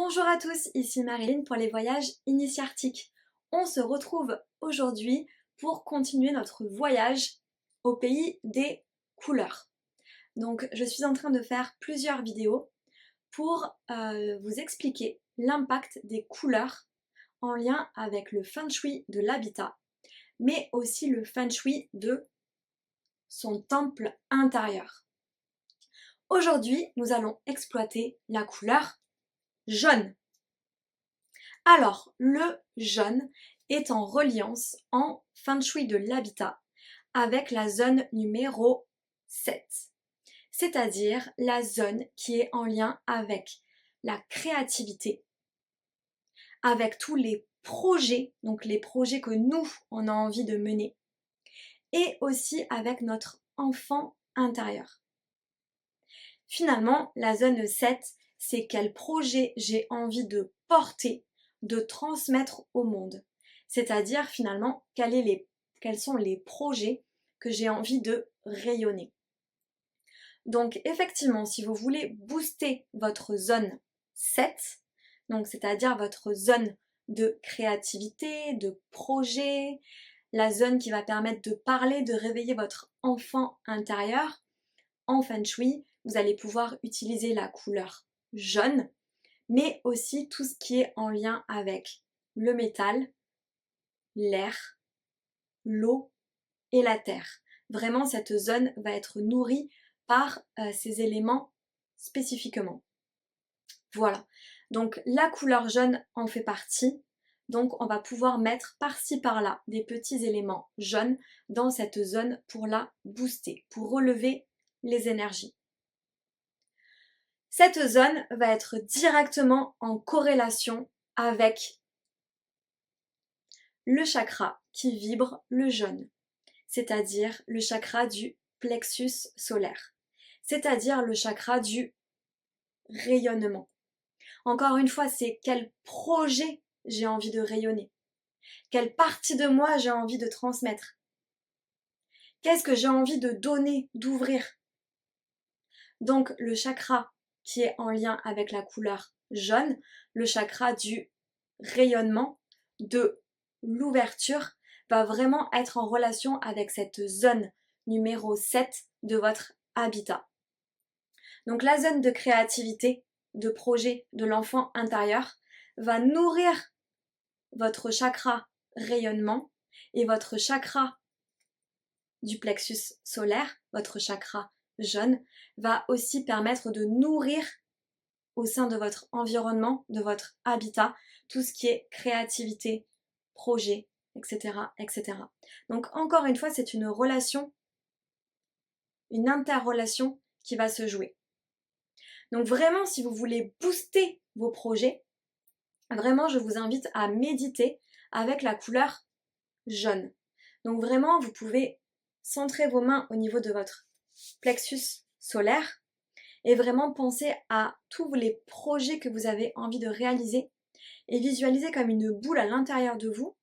Bonjour à tous, ici Marilyn pour les voyages initiatiques. On se retrouve aujourd'hui pour continuer notre voyage au pays des couleurs. Donc je suis en train de faire plusieurs vidéos pour vous expliquer l'impact des couleurs en lien avec le feng shui de l'habitat, mais aussi le feng shui de son temple intérieur. Aujourd'hui, nous allons exploiter la couleur jaune. Alors, le jaune est en reliance en feng shui de l'habitat avec la zone numéro 7, c'est-à-dire la zone qui est en lien avec la créativité, avec tous les projets, donc les projets que nous, on a envie de mener, et aussi avec notre enfant intérieur. Finalement, la zone 7, c'est quel projet j'ai envie de porter, de transmettre au monde. C'est-à-dire finalement quels sont les projets que j'ai envie de rayonner. Donc effectivement, si vous voulez booster votre zone 7, donc c'est-à-dire votre zone de créativité, de projet, la zone qui va permettre de parler, de réveiller votre enfant intérieur, en feng shui, vous allez pouvoir utiliser la couleur jaune, mais aussi tout ce qui est en lien avec le métal, l'air, l'eau et la terre. Vraiment, cette zone va être nourrie par ces éléments spécifiquement. Voilà, donc la couleur jaune en fait partie. Donc on va pouvoir mettre par-ci par-là des petits éléments jaunes dans cette zone pour la booster, pour relever les énergies. Cette zone va être directement en corrélation avec le chakra qui vibre le jaune, c'est-à-dire le chakra du plexus solaire, c'est-à-dire le chakra du rayonnement. Encore une fois, c'est quel projet j'ai envie de rayonner, quelle partie de moi j'ai envie de transmettre, qu'est-ce que j'ai envie de donner, d'ouvrir. Donc le chakra qui est en lien avec la couleur jaune, le chakra du rayonnement, de l'ouverture, va vraiment être en relation avec cette zone numéro 7 de votre habitat. Donc la zone de créativité, de projet de l'enfant intérieur va nourrir votre chakra rayonnement et votre chakra du plexus solaire, votre chakra jaune, va aussi permettre de nourrir au sein de votre environnement, de votre habitat, tout ce qui est créativité, projet, etc., etc. Donc encore une fois, c'est une relation, une interrelation qui va se jouer. Donc vraiment, si vous voulez booster vos projets, vraiment, je vous invite à méditer avec la couleur jaune. Donc vraiment, vous pouvez centrer vos mains au niveau de votre plexus solaire et vraiment penser à tous les projets que vous avez envie de réaliser et visualiser comme une boule à l'intérieur de vous,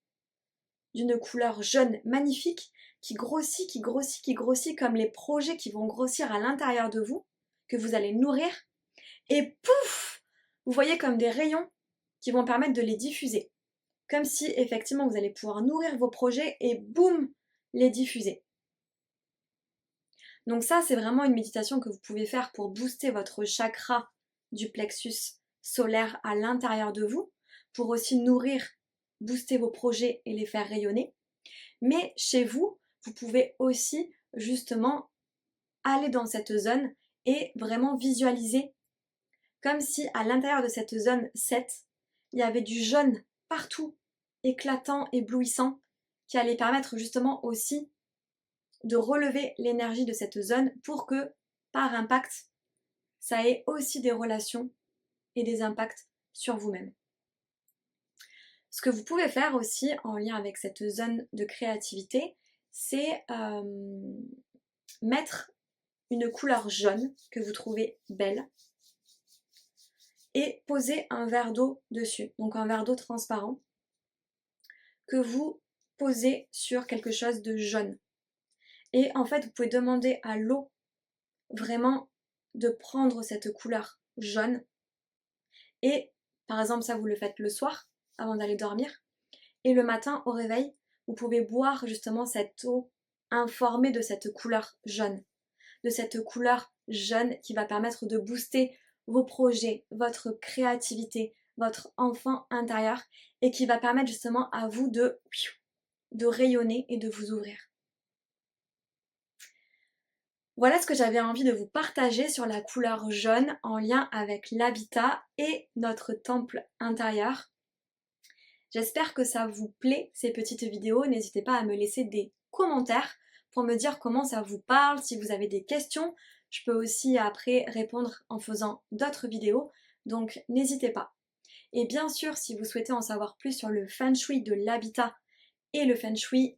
d'une couleur jaune magnifique, qui grossit, qui grossit, qui grossit, comme les projets qui vont grossir à l'intérieur de vous, que vous allez nourrir, et pouf, vous voyez comme des rayons qui vont permettre de les diffuser. Comme si effectivement vous allez pouvoir nourrir vos projets et boum, les diffuser. Donc ça, c'est vraiment une méditation que vous pouvez faire pour booster votre chakra du plexus solaire à l'intérieur de vous, pour aussi nourrir, booster vos projets et les faire rayonner. Mais chez vous, vous pouvez aussi justement aller dans cette zone et vraiment visualiser comme si à l'intérieur de cette zone 7, il y avait du jaune partout, éclatant, éblouissant, qui allait permettre justement aussi de relever l'énergie de cette zone pour que, par impact, ça ait aussi des relations et des impacts sur vous-même. Ce que vous pouvez faire aussi en lien avec cette zone de créativité, c'est mettre une couleur jaune que vous trouvez belle et poser un verre d'eau dessus, donc un verre d'eau transparent que vous posez sur quelque chose de jaune. Et en fait, vous pouvez demander à l'eau vraiment de prendre cette couleur jaune et Par exemple, ça vous le faites le soir avant d'aller dormir. Et le matin au réveil, vous pouvez boire justement cette eau informée de cette couleur jaune. De cette couleur jaune qui va permettre de booster vos projets, votre créativité, votre enfant intérieur et qui va permettre justement à vous de rayonner et de vous ouvrir. Voilà ce que j'avais envie de vous partager sur la couleur jaune en lien avec l'habitat et notre temple intérieur. J'espère que ça vous plaît ces petites vidéos. N'hésitez pas à me laisser des commentaires pour me dire comment ça vous parle, si vous avez des questions. Je peux aussi après répondre en faisant d'autres vidéos, donc n'hésitez pas. Et bien sûr, si vous souhaitez en savoir plus sur le feng shui de l'habitat et le feng shui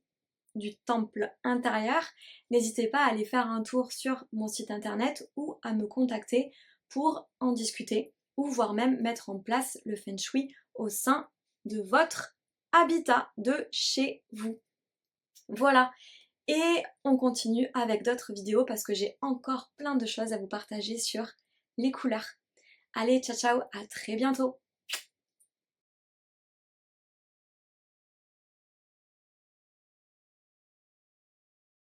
du temple intérieur, n'hésitez pas à aller faire un tour sur mon site internet ou à me contacter pour en discuter ou voire même mettre en place le feng shui au sein de votre habitat de chez vous. Voilà, et on continue avec d'autres vidéos parce que j'ai encore plein de choses à vous partager sur les couleurs. Allez, ciao ciao, à très bientôt!